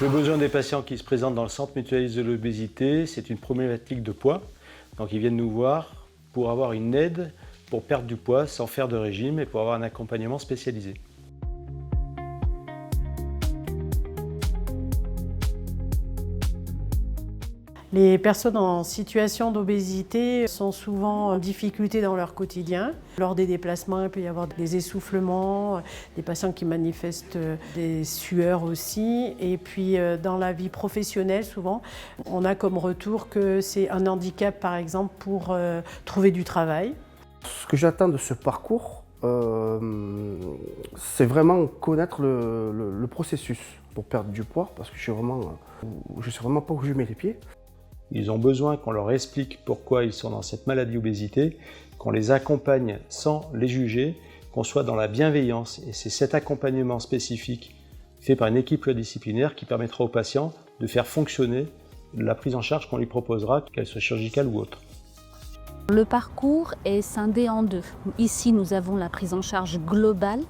Le besoin des patients qui se présentent dans le centre mutualiste de l'obésité, c'est une problématique de poids. Donc ils viennent nous voir pour avoir une aide pour perdre du poids sans faire de régime et pour avoir un accompagnement spécialisé. Les personnes en situation d'obésité sont souvent en difficulté dans leur quotidien. Lors des déplacements, il peut y avoir des essoufflements, des patients qui manifestent des sueurs aussi. Et puis dans la vie professionnelle, souvent, on a comme retour que c'est un handicap, par exemple, pour trouver du travail. Ce que j'attends de ce parcours, c'est vraiment connaître le processus pour perdre du poids, parce que je ne sais vraiment pas où je mets les pieds. Ils ont besoin qu'on leur explique pourquoi ils sont dans cette maladie obésité, qu'on les accompagne sans les juger, qu'on soit dans la bienveillance. Et c'est cet accompagnement spécifique fait par une équipe pluridisciplinaire qui permettra aux patients de faire fonctionner la prise en charge qu'on lui proposera, qu'elle soit chirurgicale ou autre. Le parcours est scindé en deux. Ici, nous avons la prise en charge globale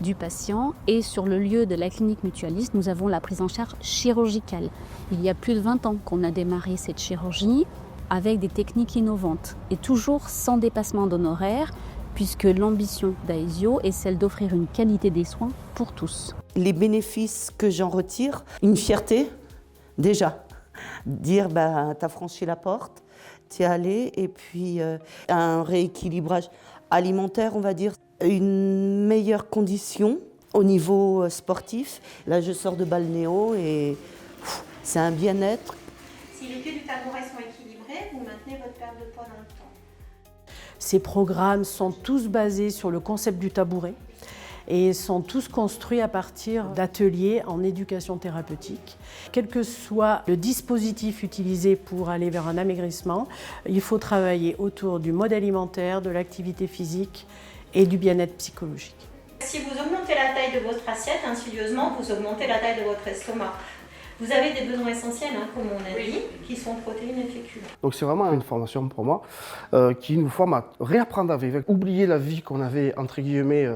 du patient et sur le lieu de la clinique mutualiste, nous avons la prise en charge chirurgicale. Il y a plus de 20 ans qu'on a démarré cette chirurgie avec des techniques innovantes et toujours sans dépassement d'honoraires puisque l'ambition d'Aesio est celle d'offrir une qualité des soins pour tous. Les bénéfices que j'en retire, une fierté déjà, dire t'as franchi la porte, t'y es allé et puis un rééquilibrage alimentaire on va dire. Une meilleure condition au niveau sportif. Là, je sors de balnéo et c'est un bien-être. Si les pieds du tabouret sont équilibrés, vous maintenez votre perte de poids dans le temps. Ces programmes sont tous basés sur le concept du tabouret et sont tous construits à partir d'ateliers en éducation thérapeutique. Quel que soit le dispositif utilisé pour aller vers un amaigrissement, il faut travailler autour du mode alimentaire, de l'activité physique et du bien-être psychologique. Si vous augmentez la taille de votre assiette, insidieusement, vous augmentez la taille de votre estomac. Vous avez des besoins essentiels, comme on a dit, qui sont protéines et féculents. Donc c'est vraiment une formation pour moi qui nous forme à réapprendre à vivre, oublier la vie qu'on avait entre guillemets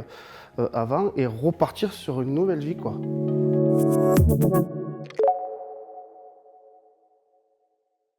avant et repartir sur une nouvelle vie, quoi.